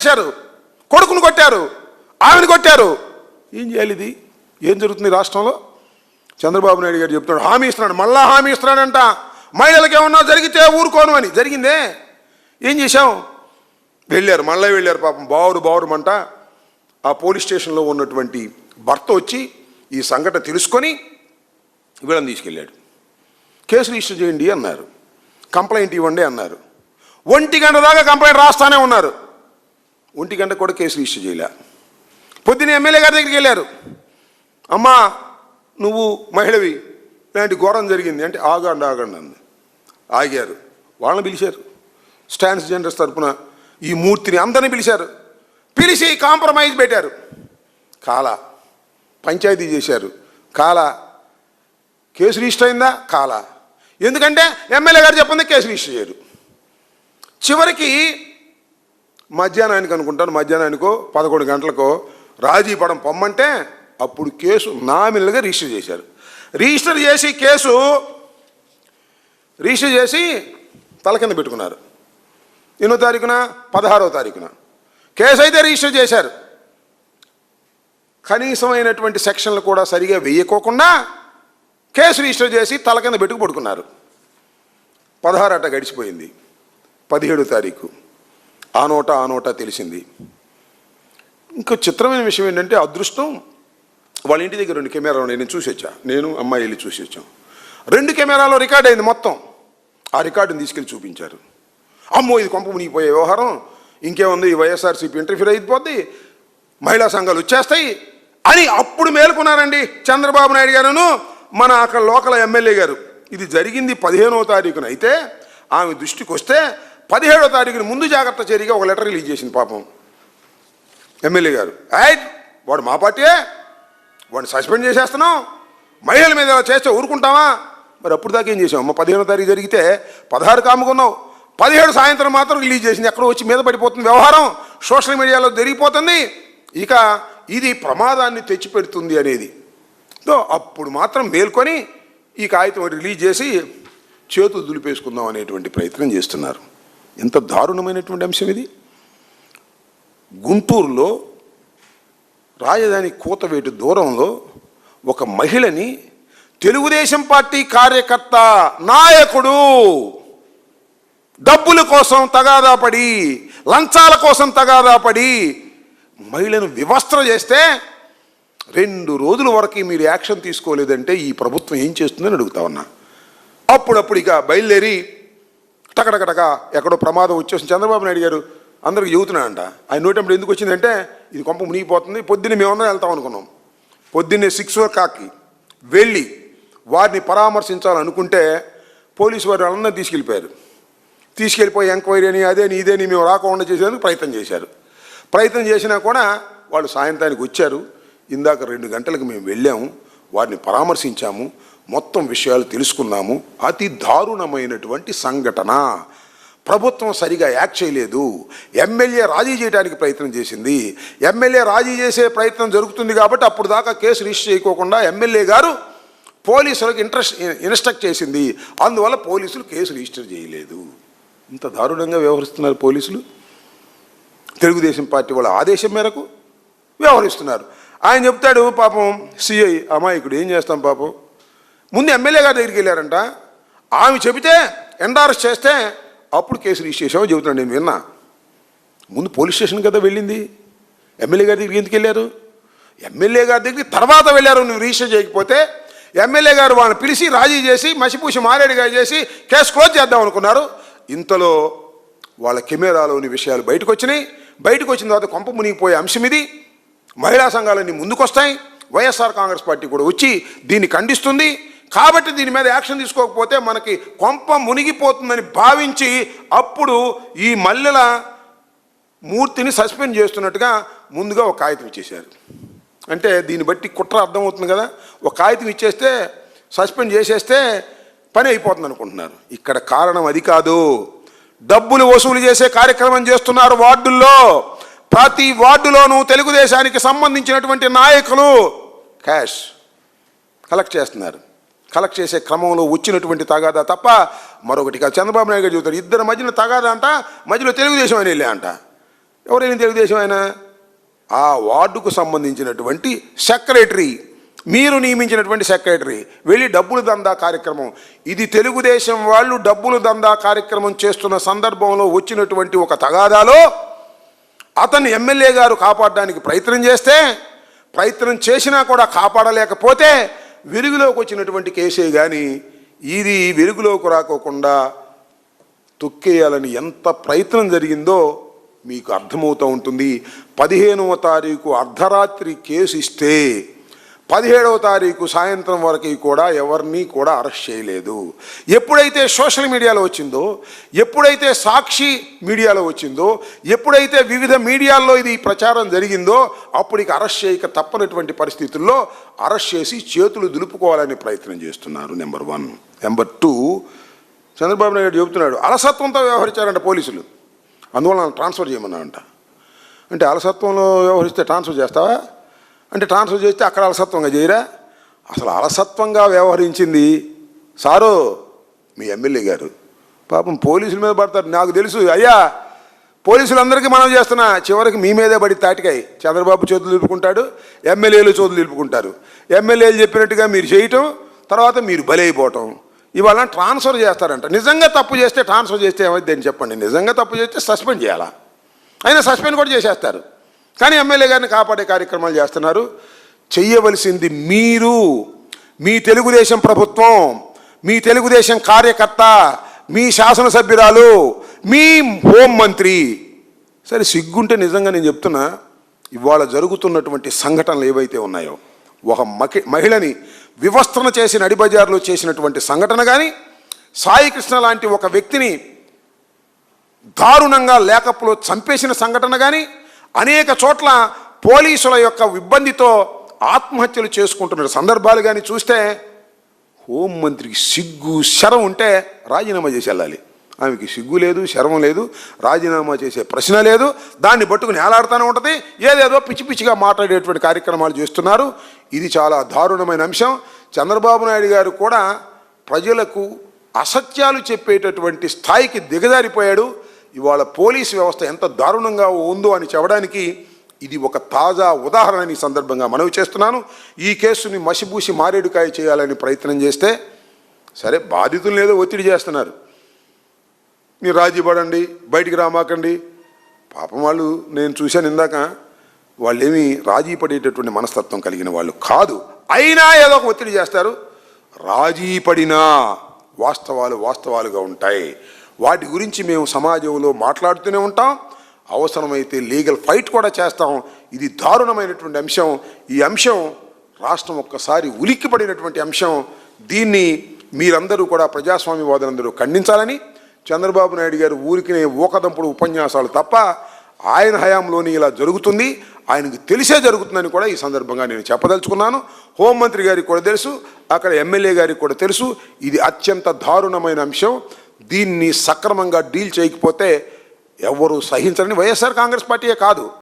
చేశారు, కొడుకును కొట్టారు, ఆమెను కొట్టారు. ఏం చేయాలి? ఇది ఏం జరుగుతుంది రాష్ట్రంలో? చంద్రబాబు నాయుడు గారు చెప్తున్నాడు, హామీ ఇస్తున్నాడు, మళ్ళా హామీ ఇస్తున్నాడంట, మహిళలకు ఏమన్నా జరిగితే ఊరుకోను అని. జరిగిందే? ఏం చేశాం? వెళ్ళారు, మళ్ళీ వెళ్ళారు. పాపం బావురుమంట ఆ పోలీస్ స్టేషన్లో ఉన్నటువంటి భర్త వచ్చి ఈ సంఘటన తెలుసుకొని వీళ్ళని తీసుకెళ్ళాడు. కేసు రిజిస్టర్ చేయండి అన్నారు, కంప్లైంట్ ఇవ్వండి అన్నారు. 1 గంట దాకా కంప్లైంట్ రాస్తానే ఉన్నారు. 1 గంట కూడా కేసు రిజిస్టర్ చేయలే. పొద్దున్న ఎమ్మెల్యే గారి దగ్గరికి వెళ్ళారు, అమ్మా నువ్వు మహిళవి, ఇలాంటి ఘోరం జరిగింది అంటే ఆగండి అంది. ఆగారు. వాళ్ళని పిలిచారు, ట్రాన్స్జెండర్స్ తరఫున ఈ మూర్తిని అందరినీ పిలిచారు. పిలిచి కాంప్రమైజ్ పెట్టారు. కాలా. పంచాయతీ చేశారు. కాలా. కేసు రిజిస్టర్ అయిందా? కాలా. ఎందుకంటే ఎమ్మెల్యే గారు చెప్పింది కేసు రిజిస్టర్ చేయరు. చివరికి మధ్యాహ్నానికి అనుకుంటాను, మధ్యాహ్నానికో 11 గంటలకో రాజీ పడం పొమ్మంటే అప్పుడు కేసు నామినల్గా రిజిస్టర్ చేశారు. రిజిస్టర్ చేసి తల కింద పెట్టుకున్నారు. 8వ తారీఖున 16వ తారీఖున కేసు అయితే రిజిస్టర్ చేశారు. కనీసమైనటువంటి సెక్షన్లు కూడా సరిగా వేయకోకుండా కేసు రిజిస్టర్ చేసి తల కింద పెట్టుకు పడుకున్నారు. 16 అట్ట గడిచిపోయింది. 17వ తారీఖు ఆ నోట తెలిసింది. ఇంకో చిత్రమైన విషయం ఏంటంటే, అదృష్టం వాళ్ళ ఇంటి దగ్గర 2 కెమెరాలు ఉన్నాయి. నేను చూసి వచ్చా, నేను అమ్మాయి వెళ్ళి చూసి వచ్చాం. 2 కెమెరాలో రికార్డ్ అయింది మొత్తం. ఆ రికార్డుని తీసుకెళ్ళి చూపించారు. అమ్మో ఇది కొంప మునిగిపోయే వ్యవహారం, ఇంకేముంది, ఈ వైఎస్ఆర్సీపీ ఇంటర్ఫీర్ అయిపోద్ది, మహిళా సంఘాలు వచ్చేస్తాయి అని అప్పుడు మేలుకున్నారండి చంద్రబాబు నాయుడు గారును మన అక్కడ లోకల్ ఎమ్మెల్యే గారు. ఇది జరిగింది 15వ తారీఖున అయితే ఆమె దృష్టికి వస్తే 17వ తారీఖున ముందు జాగ్రత్త చర్యగా ఒక లెటర్ రిలీజ్ చేసింది పాపం ఎమ్మెల్యే గారు. వాడు మా పార్టీయే, వాడిని సస్పెండ్ చేసేస్తున్నాం, మహిళల మీద చేస్తే ఊరుకుంటావా? మరి అప్పుడు దాకా ఏం చేసాం? 15వ తారీఖు జరిగితే 16 కాముకున్నావు, 17 సాయంత్రం మాత్రం రిలీజ్ చేసింది. ఎక్కడో వచ్చి మీద పడిపోతుంది వ్యవహారం, సోషల్ మీడియాలో జరిగిపోతుంది. ఇక ఇది ప్రమాదాన్ని తెచ్చిపెడుతుంది అనేది అప్పుడు మాత్రం మేల్కొని ఈ కాగితం రిలీజ్ చేసి చేతులు దులిపేసుకుందాం అనేటువంటి ప్రయత్నం చేస్తున్నారు. ఎంత దారుణమైనటువంటి అంశం ఇది. గుంటూరులో రాజధాని కూతవేటు దూరంలో ఒక మహిళని తెలుగుదేశం పార్టీ కార్యకర్త, నాయకుడు డబ్బుల కోసం తగాదా పడి, లంచాల కోసం తగాదా పడి మహిళను వివస్త్ర చేస్తే 2 రోజుల వరకు మీరు యాక్షన్ తీసుకోలేదంటే ఈ ప్రభుత్వం ఏం చేస్తుందని అడుగుతా ఉన్నా. అప్పుడప్పుడు ఇక బయలుదేరి టకటకటక ఎక్కడో ప్రమాదం వచ్చేసింది. చంద్రబాబు నాయుడు గారు అందరికి చెబుతున్నాడంట. ఆయన నోటప్పుడు ఎందుకు వచ్చిందంటే ఇది కొంప మునిగిపోతుంది. పొద్దున్నే మేమందరం వెళ్తాం అనుకున్నాం. పొద్దున్నే 6 o'clockకి వెళ్ళి వారిని పరామర్శించాలనుకుంటే పోలీసు వారు వాళ్ళందరూ తీసుకెళ్ళిపోయి ఎంక్వైరీ అని అదేని ఇదేని మేము రాకుండా చేసేందుకు ప్రయత్నం చేసినా కూడా వాళ్ళు సాయంత్రానికి వచ్చారు. ఇందాక 2 గంటలకు మేము వెళ్ళాము, వారిని పరామర్శించాము, మొత్తం విషయాలు తెలుసుకున్నాము. అతి దారుణమైనటువంటి సంఘటన. ప్రభుత్వం సరిగా యాక్ట్ చేయలేదు. ఎమ్మెల్యే రాజీ చేయడానికి ప్రయత్నం చేసింది. ఎమ్మెల్యే రాజీ చేసే ప్రయత్నం జరుగుతుంది కాబట్టి అప్పుడు దాకా కేసు రిజిస్టర్ చేయకోకుండా ఎమ్మెల్యే గారు పోలీసులకు ఇన్స్ట్రక్ట్ చేసింది. అందువల్ల పోలీసులు కేసు రిజిస్టర్ చేయలేదు. ఇంత దారుణంగా వ్యవహరిస్తున్నారు పోలీసులు. తెలుగుదేశం పార్టీ వాళ్ళ ఆదేశం మేరకు వ్యవహరిస్తున్నారు. ఆయన చెప్తాడు పాపం సిఐ అమాయకుడు, ఏం చేస్తాం పాపం. ముందు ఎమ్మెల్యే గారి దగ్గరికి వెళ్ళారంట. ఆమె చెబితే ఎండార్స్ చేస్తే అప్పుడు కేసు రిజిస్టర్ చేసామో చెబుతున్నాడు. నేను విన్నా. ముందు పోలీస్ స్టేషన్ కదా వెళ్ళింది, ఎమ్మెల్యే గారి దగ్గరికి ఎందుకు వెళ్ళారు? ఎమ్మెల్యే గారి దగ్గరికి తర్వాత వెళ్ళారు. నువ్వు రిజిస్టర్ చేయకపోతే ఎమ్మెల్యే గారు వాళ్ళని పిలిచి రాజీ చేసి మసిపూసి మారేడుగా చేసి కేసు క్లోజ్ చేద్దాం అనుకున్నారు. ఇంతలో వాళ్ళ కెమెరాలోని విషయాలు బయటకు వచ్చినాయి. బయటకు వచ్చిన తర్వాత కొంప మునిగిపోయే అంశం ఇది. మహిళా సంఘాలన్నీ ముందుకొస్తాయి. వైఎస్ఆర్ కాంగ్రెస్ పార్టీ కూడా వచ్చి దీన్ని ఖండిస్తుంది. కాబట్టి దీని మీద యాక్షన్ తీసుకోకపోతే మనకి కొంప మునిగిపోతుందని భావించి అప్పుడు ఈ మల్లెల మూర్తిని సస్పెండ్ చేస్తున్నట్టుగా ముందుగా ఒక కాగితం ఇచ్చేశారు. అంటే దీన్ని బట్టి కుట్ర అర్థమవుతుంది కదా. ఒక కాగితం ఇచ్చేస్తే సస్పెండ్ చేసేస్తే పని అయిపోతుంది అనుకుంటున్నారు. ఇక్కడ కారణం అది కాదు. డబ్బులు వసూలు చేసే కార్యక్రమం చేస్తున్నారు వార్డుల్లో. ప్రతి వార్డులోనూ తెలుగుదేశానికి సంబంధించినటువంటి నాయకులు క్యాష్ కలెక్ట్ చేస్తున్నారు. కలెక్ట్ చేసే క్రమంలో వచ్చినటువంటి తగాదా తప్ప మరొకటి కాదు. చంద్రబాబు నాయుడు గారు చెబుతారు, ఇద్దరు మధ్యన తగాదా అంట, మధ్యలో తెలుగుదేశం అని వెళ్ళా అంట. ఎవరైనా తెలుగుదేశం ఆయన ఆ వార్డుకు సంబంధించినటువంటి సెక్రటరీ, మీరు నియమించినటువంటి సెక్రటరీ వెళ్ళి డబ్బులు దందా కార్యక్రమం, ఇది తెలుగుదేశం వాళ్ళు డబ్బులు దందా కార్యక్రమం చేస్తున్న సందర్భంలో వచ్చినటువంటి ఒక తగాదాలో అతన్ని ఎమ్మెల్యే గారు కాపాడడానికి ప్రయత్నం చేస్తే, ప్రయత్నం చేసినా కూడా కాపాడలేకపోతే వెలుగులోకి వచ్చినటువంటి కేసే కానీ ఇది వెలుగులోకి రాకోకుండా తొక్కేయాలని ఎంత ప్రయత్నం జరిగిందో మీకు అర్థమవుతూ ఉంటుంది. 15వ తారీఖు అర్ధరాత్రి కేసు ఇస్తే 17వ తారీఖు సాయంత్రం వరకు కూడా ఎవరిని కూడా అరెస్ట్ చేయలేదు. ఎప్పుడైతే సోషల్ మీడియాలో వచ్చిందో, ఎప్పుడైతే సాక్షి మీడియాలో వచ్చిందో, ఎప్పుడైతే వివిధ మీడియాల్లో ఇది ప్రచారం జరిగిందో అప్పుడు ఇక అరెస్ట్ చేయక తప్పనటువంటి పరిస్థితుల్లో అరెస్ట్ చేసి చేతులు దులుపుకోవాలనే ప్రయత్నం చేస్తున్నారు. నెంబర్ 1. నెంబర్ 2, చంద్రబాబు నాయుడు చెబుతున్నాడు అలసత్వంతో వ్యవహరించారంట పోలీసులు, అందువల్ల ట్రాన్స్ఫర్ చేయమన్నారంట. అంటే అలసత్వంలో వ్యవహరిస్తే ట్రాన్స్ఫర్ చేస్తావా అంటే ట్రాన్స్ఫర్ చేస్తే అక్కడ అలసత్వంగా చేయరా? అసలు అలసత్వంగా వ్యవహరించింది సారు మీ ఎమ్మెల్యే గారు. పాపం పోలీసుల మీద పడతారు. నాకు తెలుసు అయ్యా, పోలీసులందరికీ మనం చేస్తున్నా, చివరికి మీ మీదే పడి తాటికాయి. చంద్రబాబు చేతులు నిలుపుకుంటాడు, ఎమ్మెల్యేలు చేతులు నిలుపుకుంటారు. ఎమ్మెల్యేలు చెప్పినట్టుగా మీరు చేయటం, తర్వాత మీరు బలైపోవటం. ఇవాళ ట్రాన్స్ఫర్ చేస్తారంట. నిజంగా తప్పు చేస్తే ట్రాన్స్ఫర్ చేస్తే ఏమైంది అని చెప్పండి. నిజంగా తప్పు చేస్తే సస్పెండ్ చేయాలా? అయినా సస్పెండ్ కూడా చేసేస్తారు. కానీ ఎమ్మెల్యే గారిని కాపాడే కార్యక్రమాలు చేస్తున్నారు. చెయ్యవలసింది మీరు, మీ తెలుగుదేశం ప్రభుత్వం, మీ తెలుగుదేశం కార్యకర్త, మీ శాసనసభ్యురాలు, మీ హోంమంత్రి. సరే సిగ్గుంటే నిజంగా నేను చెప్తున్నా, ఇవాళ జరుగుతున్నటువంటి సంఘటనలు ఏవైతే ఉన్నాయో, ఒక మహిళని వివస్త్రణ చేసి నడిబజార్లో చేసినటువంటి సంఘటన కానీ, సాయి కృష్ణ లాంటి ఒక వ్యక్తిని దారుణంగా లేకప్పులో చంపేసిన సంఘటన కానీ, అనేక చోట్ల పోలీసుల యొక్క ఇబ్బందితో ఆత్మహత్యలు చేసుకుంటున్న సందర్భాలు కానీ చూస్తే హోంమంత్రికి సిగ్గు శరం ఉంటే రాజీనామా చేసి వెళ్ళాలి. ఆమెకి సిగ్గు లేదు, శరం లేదు, రాజీనామా చేసే ప్రశ్న లేదు. దాన్ని పట్టుకుని ఏలాడుతూనే ఉంటుంది. ఏదేదో పిచ్చి పిచ్చిగా మాట్లాడేటువంటి కార్యక్రమాలు చేస్తున్నారు. ఇది చాలా దారుణమైన అంశం. చంద్రబాబు నాయుడు గారు కూడా ప్రజలకు అసత్యాలు చెప్పేటటువంటి స్థాయికి దిగజారిపోయాడు. ఇవాళ పోలీసు వ్యవస్థ ఎంత దారుణంగా ఉందో అని చెప్పడానికి ఇది ఒక తాజా ఉదాహరణ ఈ సందర్భంగా మనవి చేస్తున్నాను. ఈ కేసుని మసిబూసి మారేడుకాయ చేయాలని ప్రయత్నం చేస్తే సరే, బాధితులను ఏదో ఒత్తిడి చేస్తున్నారు. మీరు రాజీ పడండి, బయటికి రామాకండి. పాపం వాళ్ళు, నేను చూశాను ఇందాక, వాళ్ళు ఏమీ రాజీ పడేటటువంటి మనస్తత్వం కలిగిన వాళ్ళు కాదు. అయినా ఏదో ఒక ఒత్తిడి చేస్తారు. రాజీ పడినా వాస్తవాలు వాస్తవాలుగా ఉంటాయి. వాటి గురించి మేము సమాజంలో మాట్లాడుతూనే ఉంటాం. అవసరమైతే లీగల్ ఫైట్ కూడా చేస్తాం. ఇది దారుణమైనటువంటి అంశం. ఈ అంశం రాష్ట్రం ఒక్కసారి ఉలిక్కిపడినటువంటి అంశం. దీన్ని మీరందరూ కూడా ప్రజాస్వామ్యవాదులందరూ ఖండించాలని, చంద్రబాబు నాయుడు గారు ఊరికినే ఊకదంపుడు ఉపన్యాసాలు తప్ప ఆయన హయాంలోని ఇలా జరుగుతుంది, ఆయనకు తెలిసే జరుగుతుందని కూడా ఈ సందర్భంగా నేను చెప్పదలుచుకున్నాను. హోంమంత్రి గారికి కూడా తెలుసు, అక్కడ ఎమ్మెల్యే గారికి కూడా తెలుసు. ఇది అత్యంత దారుణమైన అంశం. దీన్ని సక్రమంగా డీల్ చేయకపోతే ఎవరు సహించరని వైఎస్ఆర్ కాంగ్రెస్ పార్టీయే కాదు,